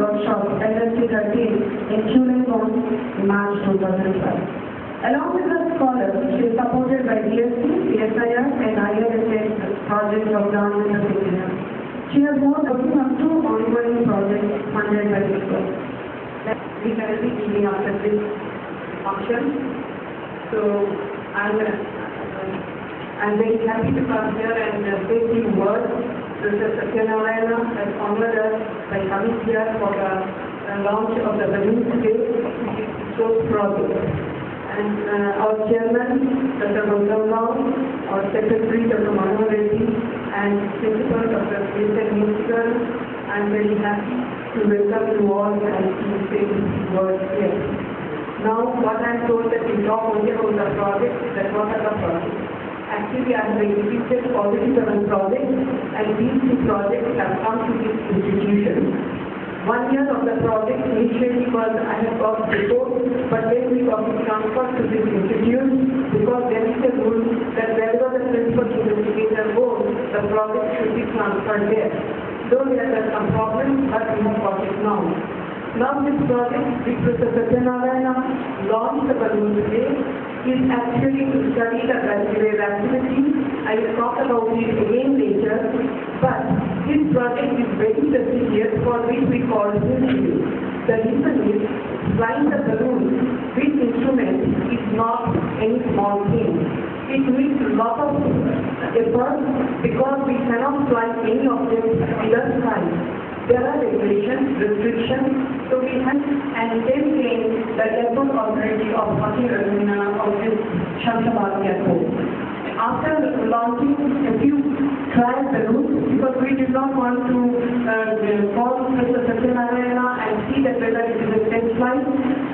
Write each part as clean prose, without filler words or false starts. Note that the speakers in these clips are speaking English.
workshop LSC 13 in Chulengong in March 2012. Along with her scholars, she is supported by DSC, PSIR and ISRO projects of Government of India. She has worked on 2 ongoing projects funded by ISRO. We currently meeting after this function. So I'm very happy to come here and say a few words. Mr. Satyanarayana has honored us by coming here for the launch of the balloon today, which is ISRO's project. And our chairman, Dr. Gautam Rao, our secretary, Dr. Manohar Reddy, and principal, Dr. Musical, I'm very happy to welcome you all and to say these words here. Now, what I'm told that we talk only about the project, that what are the projects? Actually, I have executed 47 projects, and these 2 projects have come to this institution. 1 year of the project initially was I have got before, but then we got transferred to this institute because there is a rule that wherever the principal investigator goes, the project should be transferred there. Though there are some problems, but we have got it now. Now this project, which Mr. Satyanarayana launched the balloon today, is actually to study the Galileo activity. I will talk about it again later, but this project is very prestigious for which we call history. The reason is, flying the balloon with instruments is not any small thing. It needs a lot of effort because we cannot fly any object in the sky. There are regulations, restrictions, so we have and then came the airport authority of this Shamshabad airport. After launching a few trial balloons, because we did not want to call Mr. Satyanarayana and see that whether it is a test flight,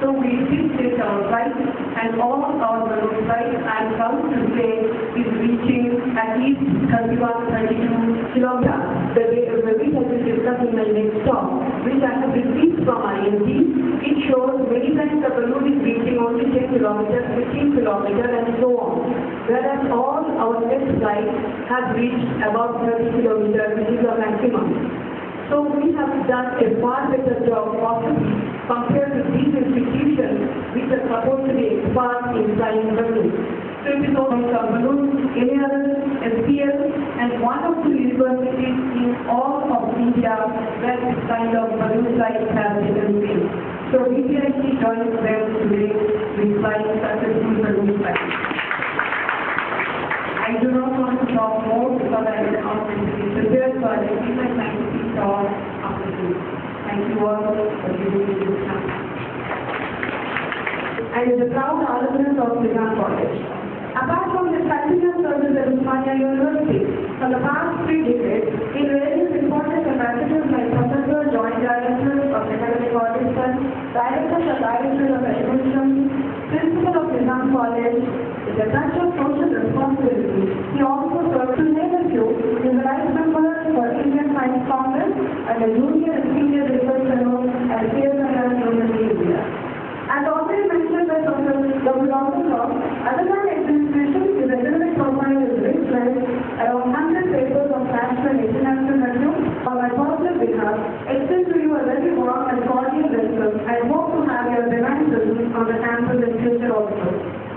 so we did take our flight, and all our balloon flights, I am proud to say, is reaching at least 31-32 kilograms. The which I will discuss in my next talk, which I have received from INT. It shows many times the balloon is reaching only 10 kilometers, 15 kilometers, and so on. Whereas all our test flights have reached about 30 kilometers, which is the maximum. So we have done a far better job possibly compared to these institutions which are supposed to be experts in flying balloons. So it is only some balloons, NRL, SPL, and one of the universities in all of India where this kind of balloon flight has taken place. So VBIT joins them today with flying successful balloon flights. I do not want to talk more because I will not be prepared, so I will keep my scientific talk after this. Thank you all for giving me this time. I am the proud alumnus of Nizam College. Apart from his continuous service at Uthmania University, for the past 3 decades, in various important capacities like Professor, Joint Director of Academic Audition, Director of Director of Education, Principal of Nizam College, with a touch of social responsibility, he also served, to name a few, is the Vice Member for Indian Science Congress and a Junior and Senior Research Fellow at PSIR University India. As already mentioned by Dr. Gautam Rao, other than administration, his academic profile is rich with around 100 papers of national and international review. On my personal behalf, extend to you a very warm and cordial welcome and hope to have your benign presence on the campus in future also.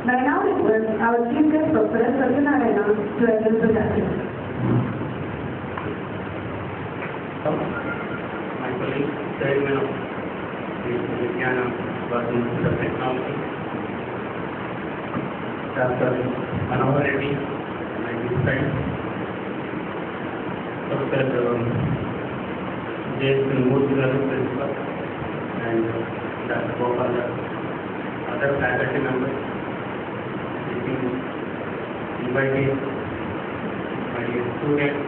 May I now request our Chief Guest Professor Satyanarayana to address the gathering. My colleague, Chairman of the Institute of Technology, Dr. Manohar Reddy, my good friend, Dr. J.S. Musical, Principal, and Dr. Gopal, other faculty members, invited my students,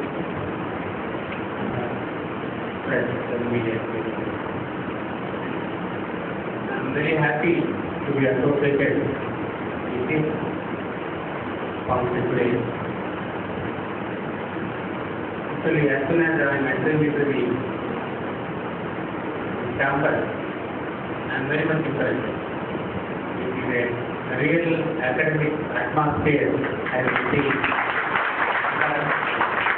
friends, and media. I am very happy to be associated with this function today. Actually, as soon as I entered into the campus, I am very much impressed. It is a real academic atmosphere I see.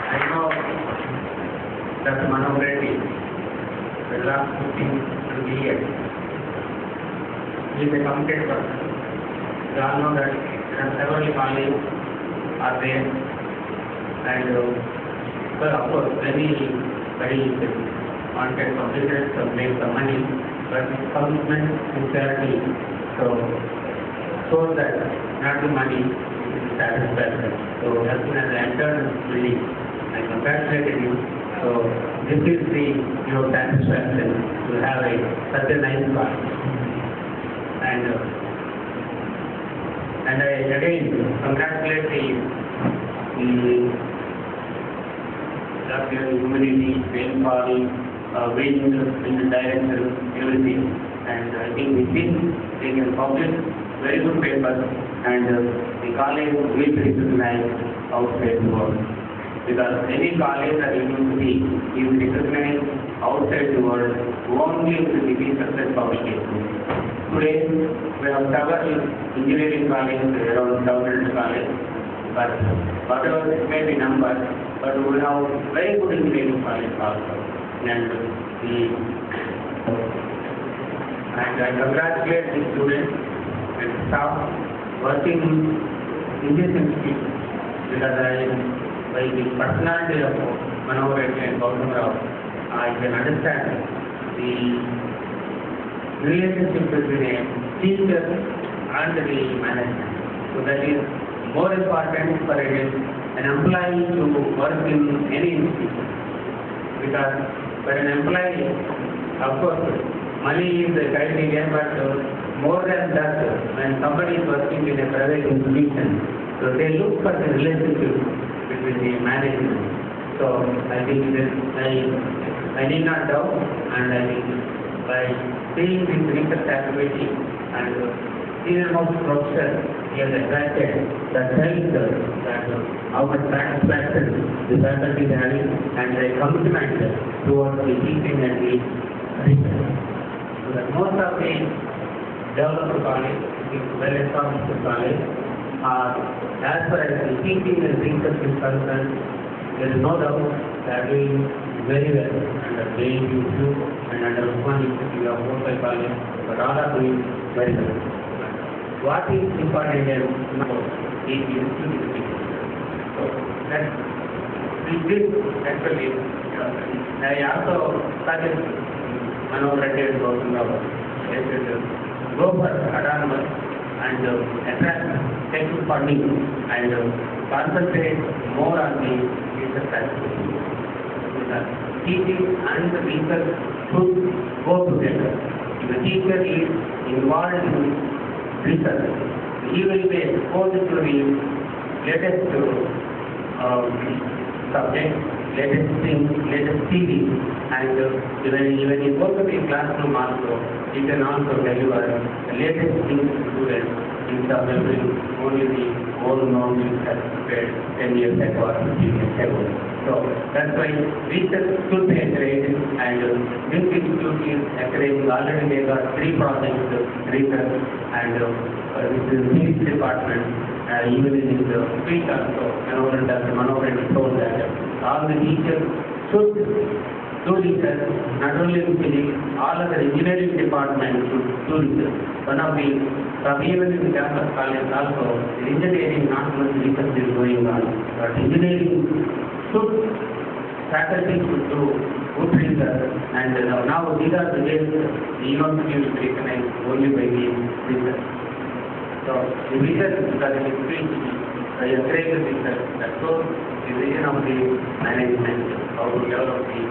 I know Dr. Manohar Reddy, the the last 15 years. He is a committed person. We all know that there are several colleagues are there, and well, of course, very wanted publishers to make some money, but commitment, sincerity, so that not the money is satisfaction. So as soon as I entered this building, I congratulated you. So this is your satisfaction to have such a nice car. And I again congratulate the humanity, rainfall, wind, direction, everything. And I think with this they can publish very good papers, and the college will be recognized outside the world. Because any college or university is recognized outside the world only with the research publication. Today, we have several engineering colleges, around 1,000 colleges, but whatever it may be number, but we have very good engineering colleges also. And I congratulate the students and staff working in this institute, because by the personality of Manohar and Gautam Rao, I can understand the relationship between a teacher and the management. So that is more important for an employee to work in any institution. Because for an employee, of course, money is the criteria, but more than that, when somebody is working in a private institution, so they look for the relationship between the management. So I think I need not doubt, and I think by seeing this research activity and senior most professor he has attracted, that tells us that how much satisfaction the faculty is having and their commitment towards the teaching and the research. So that most of the developed college, well-established college, are, as far as the teaching and research is concerned, there is no doubt that we very well under VBIT and under one institute of local college, but all are doing very well. What is important is the institute. So that this actually, I also suggest Manohar and Gautam Rao go for autonomous and attract technical funding and concentrate more on the research activity. Teaching and the research should go together. If the teacher is involved in research, he will be exposed to the latest subject, latest things, latest theory, and even he goes to the classroom also, he can also deliver the latest things to students instead of delivering only the old knowledge that prepared 10 years ago or 15 years ago. So that's why research should be encouraged, and this institute is encouraging. Already they got 3 projects research, and this is the physics department. Even in the speech also, Manohar told that all the teachers should do research, not only in physics, all other engineering departments should do research. One of the even in the campus college also, the engineering not much research is going on, but engineering should, faculty should do good research, and now these are the days the university will be recognized only by the research. So the research that is speech, I encourage the research that shows the vision of the management, how to develop the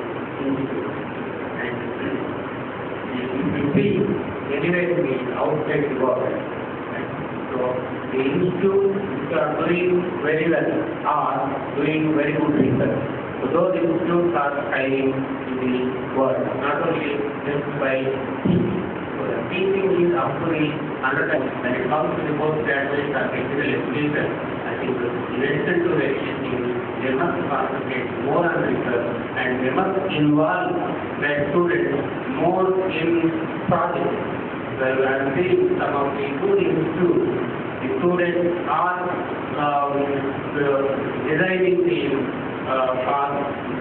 institute. And if you see anywhere in the outside the world, so the institutes which are doing very well are doing very good research. So those institutes are shining in the world, not only just by teaching. So the teaching is up to the understanding. When it comes to the postgraduate or technical education, I think in addition to the teaching, they must concentrate more on research, and they must involve their students more in projects. Well, I am seeing some of the good institutes, the students are designing the path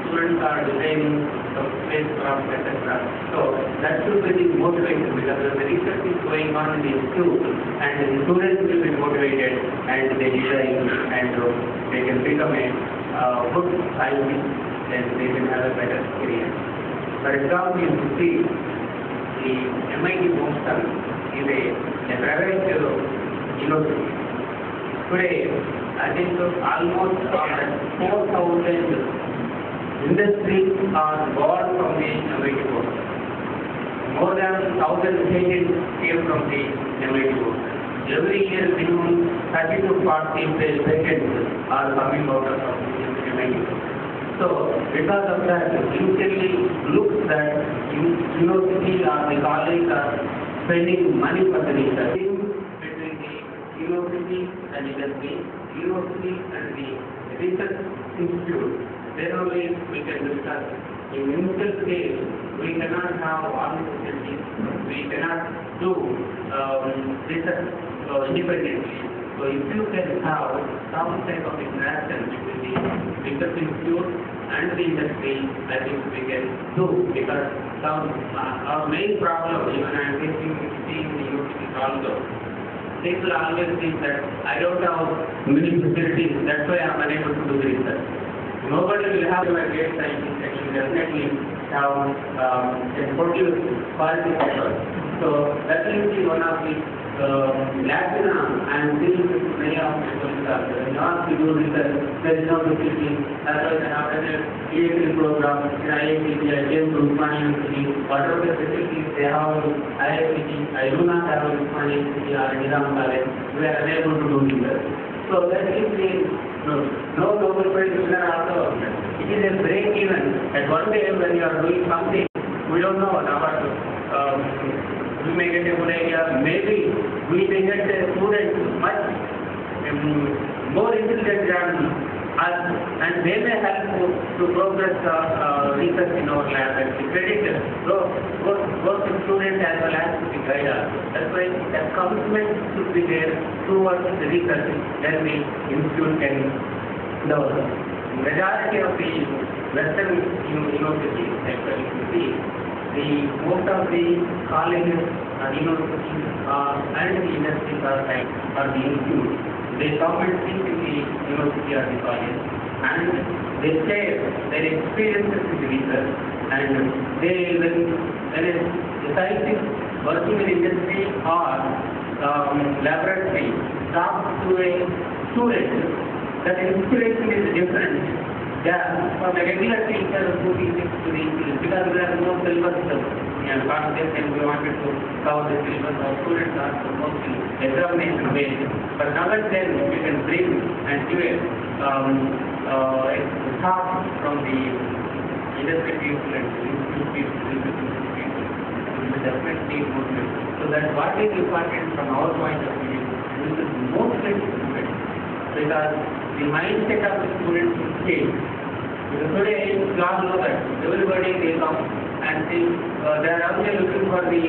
students are designing some spacecraft, etc. So that should be the motivation, because the research is going on in the institute and the students will be motivated and they design and they can become a good scientist, then they can have a better career. For example, you see the MIT Boston is a private university. Today, I think almost 4,000 industries are born from the MIT Boston. More than 1,000 patents came from the MIT Boston. Every year, minimum 30 to 40 patents are coming out of the MIT Boston. So, because of that, usually looks that university or the college are spending money for the research. Between the university and industry, university and the research institute, then only we can discuss. In initial stage, we cannot have all the facilities, we cannot do research independently. So if you can have some type of interaction between the research institute and the industry, I think we can do, because our main problem, even I am facing in the universities also, people always think that I don't have many facilities, that's why I am unable to do the research. Nobody will have a great scientist, and you definitely have produce quality papers. So that will be one of the Latina and dealing with many of the people. Not to do research, there is no facility. That's why they have a PhD program in IIT, I came to Usmania University. Whatever the facilities they have in IIT, I do not have in Usmania University or Nizam College. We are unable to do research. So that is the no Nobel Prize winner also. It is a break even. At one day when you are doing something, we don't know about we may get a good idea, maybe we may get a student much more intelligent than us, and they may help to progress research in our lab, and the credit both the student as well as the guide. That's why a commitment should be there towards the research, then the institute can develop. Majority of the Western universities, actually, you see, most of the colleges and universities and the industries are the institute. They come and teach in the university or the college, and they share their experiences with the research, and they when a scientist working in industry or laboratory talks to a student, that inspiration is different. From a regular teacher who teaches to the students, because there are no syllabus concepts and we wanted to cover the syllabus, our students are mostly examination based. But now and then we can bring and give a talk from the industry people and institute people, we definitely motivate. So that what is important from our point of view is to motivate the students, because the mindset of the students will change. Because today, you all know that everybody they come and think they are only looking for the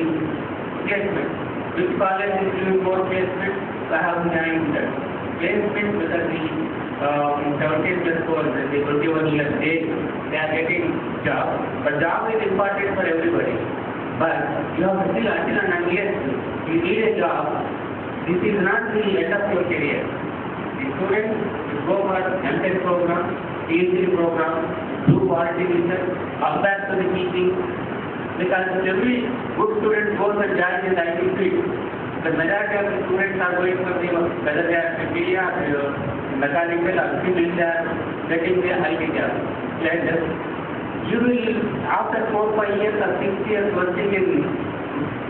placement. Which college is doing more placement? I have joined that. Placement, because the 17 plus 4, the 21 years age, they are getting job. But job is important for everybody. But you have still until and unless you need a job, this is not the end of your career. The students will go for MTech program, PhD program, do quality research, come back to the teaching, because every good student goes and joins in the IT field. The majority of the students are going for the, whether they are media, mechanical, or civil, they are getting their IT job. And you will, after 4-5 years or 6 years working in,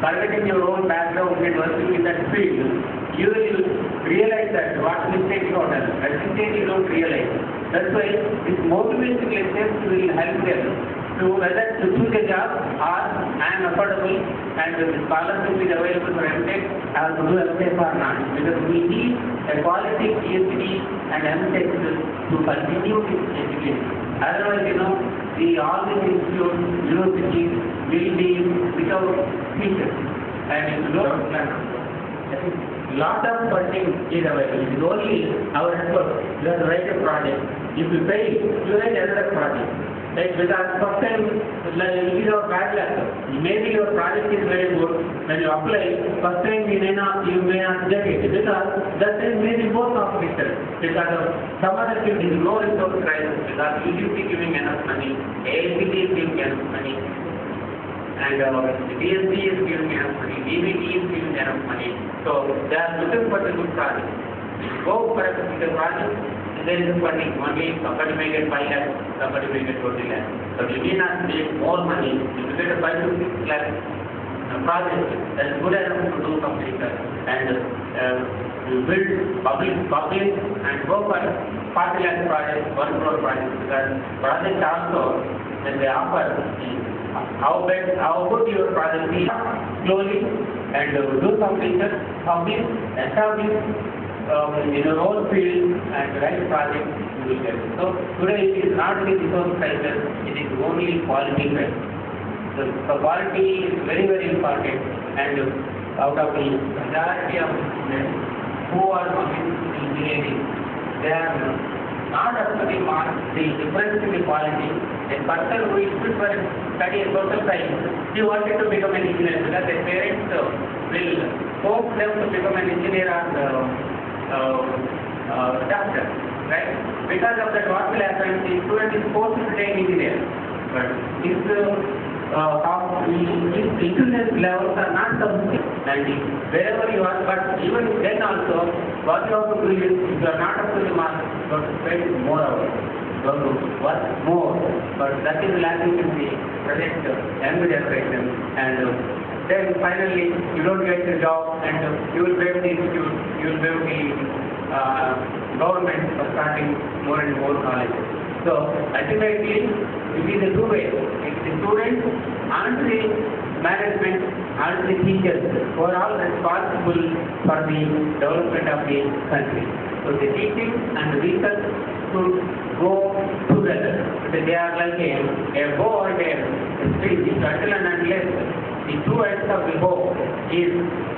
targeting your own background and working in that field, you will realize that what mistake you have done. That mistake you don't realize. That's why this motivation lectures will help them to whether to choose a job or I am affordable and the scholarship is available for MTech, I have to do MTech or not. Because we need a quality PhD and MTech to continue this education. Otherwise, all these institutes, universities will be without teachers. And lot of funding is available. It is only our effort. You have to write a project. If you fail, you write another project. Like because first time it is our bad luck. Maybe your project is very good. When you apply, first time you may not get it because that time maybe both of it. Because of some other field is no resource crisis because UGC is giving enough money, ALPT is giving enough money, and DSC is giving enough money, VBIT is giving enough money. So they are looking for the good project. Go for a particular project. There is funding. Only somebody may get 5 lakhs, somebody may get 20 lakhs. So you may not make more money. If you get a 5 to 6 lakhs project, that is good enough to do something and you build public and go for 40 lakh project, 1 crore project. Because project also, when they offer how good your project is, slowly and do some research, establish in your own field and right project you will get it. So today it is not the resource crisis, it is only quality crisis. So quality is very, very important, and out of the majority of students who are coming to engineering, they are not up to the mark, the difference in the quality. A person who is good for study social science, he wanted to become an engineer because their parents will force them to become an engineer or doctor, right? Because of that, what will happen? The student is forced to take engineer, but his intelligence levels are not sufficient, and wherever you are, but even then also, what you have to do is, if you are not up to the mark, you have to spend more hours, you have to work more, but that is lacking in the present young generation, and then finally you don't get the job, and you will blame the institute, you will blame the government for starting more and more college. So ultimately it is a two-way. It's the students and the management and the teachers who are all responsible for the development of the country. So the teaching and the research should go together. They are like a bow and a string. Until and unless the two ends of the bow is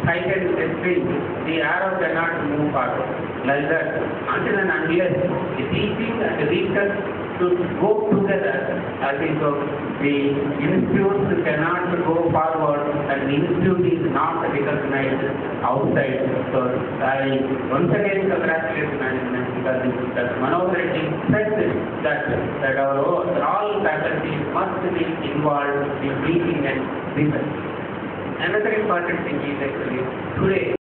tightened with a string, the arrow cannot move forward. Like that, until and unless the teaching and the research should go together, I think the institutes cannot go forward and the institute is not recognized outside. So I once again congratulate management because that Manoj Reddy said that our all faculties must be involved in teaching and research. Another important thing is actually today